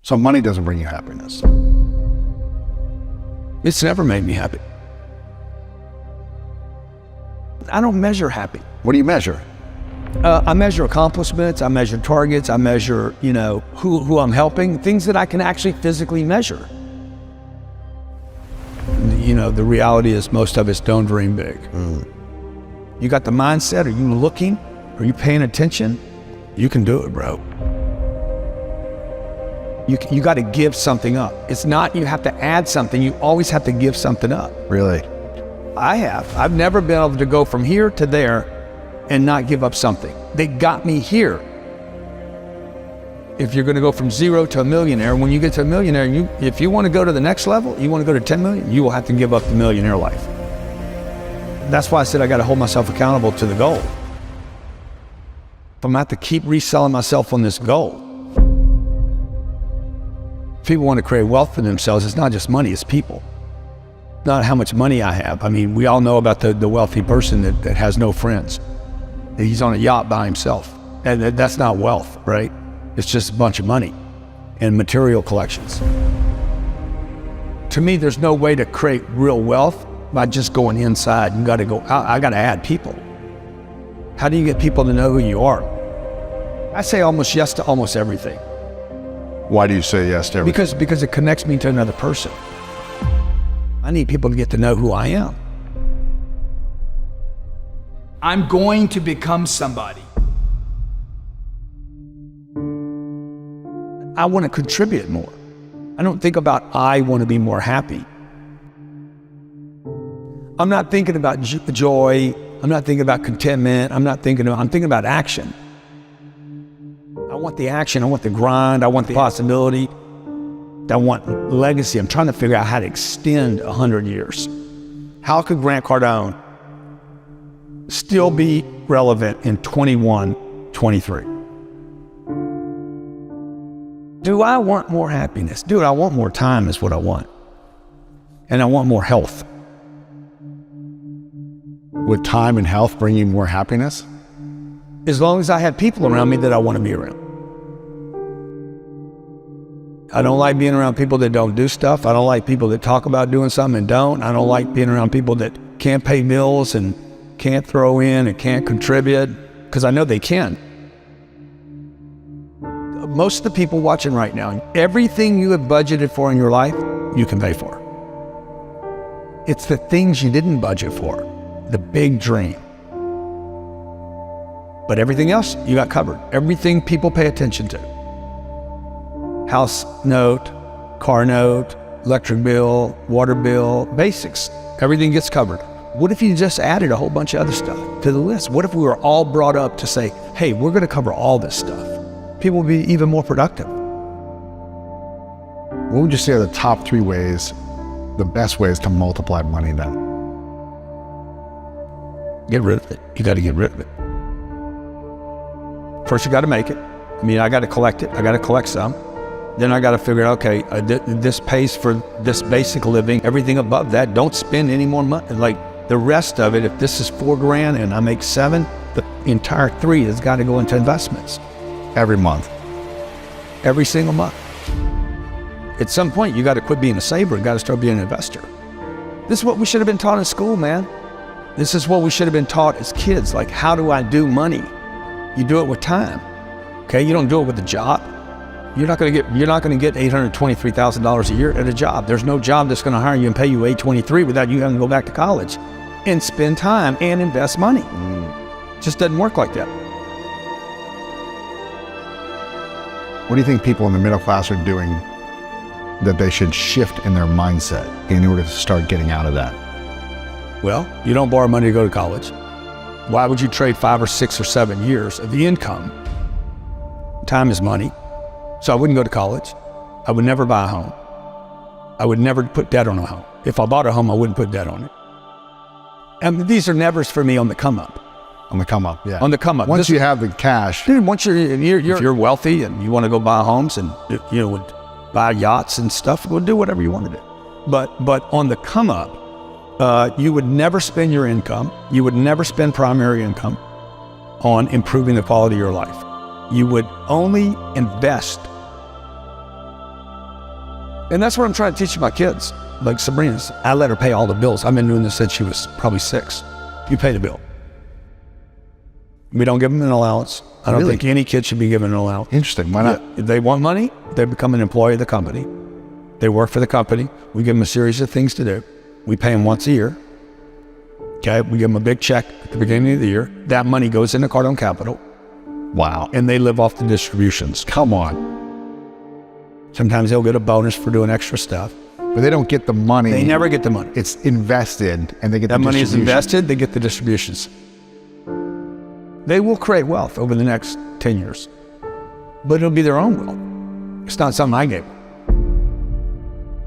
So money doesn't bring you happiness. It's never made me happy. I don't measure happy. What do you measure? I measure accomplishments, I measure targets, I measure, who I'm helping, things that I can actually physically measure. The reality is most of us don't dream big. You got the mindset, are you looking? Are you paying attention? You can do it, bro. You got to give something up. It's not you have to add something, you always have to give something up. Really? I've never been able to go from here to there and not give up something. They got me here. If you're gonna go from 0 to a millionaire, when you get to a millionaire, if you wanna go to the next level, you wanna go to 10 million, you will have to give up the millionaire life. That's why I said I gotta hold myself accountable to the goal. If I'm gonna have to keep reselling myself on this goal. People wanna create wealth for themselves, it's not just money, it's people. Not how much money I have. I mean, we all know about the wealthy person that has no friends. He's on a yacht by himself. And that's not wealth, right? It's just a bunch of money and material collections. To me, there's no way to create real wealth by just going inside. You gotta go out. I gotta add people. How do you get people to know who you are? I say almost yes to almost everything. Why do you say yes to everything? Because it connects me to another person. I need people to get to know who I am. I'm going to become somebody. I want to contribute more. I don't think about I want to be more happy. I'm not thinking about joy. I'm not thinking about contentment. I'm thinking about action. I want the action. I want the grind. I want the possibility. I want legacy. I'm trying to figure out how to extend 100 years. How could Grant Cardone still be relevant in 21, 23? Do I want more happiness? Dude, I want more time is what I want. And I want more health. Would time and health bring you more happiness? As long as I have people around me that I want to be around. I don't like being around people that don't do stuff. I don't like people that talk about doing something and don't. I don't like being around people that can't pay bills and can't throw in and can't contribute, because I know they can. Most of the people watching right now, everything you have budgeted for in your life, you can pay for. It's the things you didn't budget for, the big dream. But everything else, you got covered. Everything people pay attention to. House note, car note, electric bill, water bill, basics. Everything gets covered. What if you just added a whole bunch of other stuff to the list? What if we were all brought up to say, hey, we're gonna cover all this stuff? People would be even more productive. What would you say are the top 3 ways, the best ways to multiply money then? Get rid of it. You gotta get rid of it. First, you gotta make it. I gotta collect it. I gotta collect some. Then I gotta figure out, okay, this pays for this basic living. Everything above that, don't spend any more money. Like the rest of it, if this is $4,000 and I make 7, the entire 3 has gotta go into investments. Every month? Every single month. At some point, you gotta quit being a saver and gotta start being an investor. This is what we should have been taught in school, man. This is what we should have been taught as kids. Like, how do I do money? You do it with time, okay? You don't do it with a job. You're not gonna get $823,000 a year at a job. There's no job that's gonna hire you and pay you $823 without you having to go back to college and spend time and invest money. It just doesn't work like that. What do you think people in the middle class are doing that they should shift in their mindset in order to start getting out of that? Well, you don't borrow money to go to college. Why would you trade 5 or 6 or 7 years of the income? Time is money. So I wouldn't go to college. I would never buy a home. I would never put debt on a home. If I bought a home, I wouldn't put debt on it. And these are nevers for me on the come up. On the come up, yeah. On the come up. Once you have the cash. Dude, once if you're wealthy and you want to go buy homes and would buy yachts and stuff, we'll do whatever you want to do. But on the come up, you would never spend your income. You would never spend primary income on improving the quality of your life. You would only invest And that's what I'm trying to teach my kids. Like Sabrina's, I let her pay all the bills. I've been doing this since she was probably 6. You pay the bill. We don't give them an allowance. I don't Really? think any kid should be given an allowance. Interesting. Why not? If they want money, they become an employee of the company. They work for the company. We give them a series of things to do. We pay them once a year. Okay, we give them a big check at the beginning of the year. That money goes into Cardone Capital, Wow. and they live off the distributions. Come on. Sometimes they'll get a bonus for doing extra stuff. But they don't get the money. They never get the money. It's invested, and they get That the money is distribution. invested, they get the distributions. They will create wealth over the next 10 years, but it'll be their own wealth. It's not something I gave them.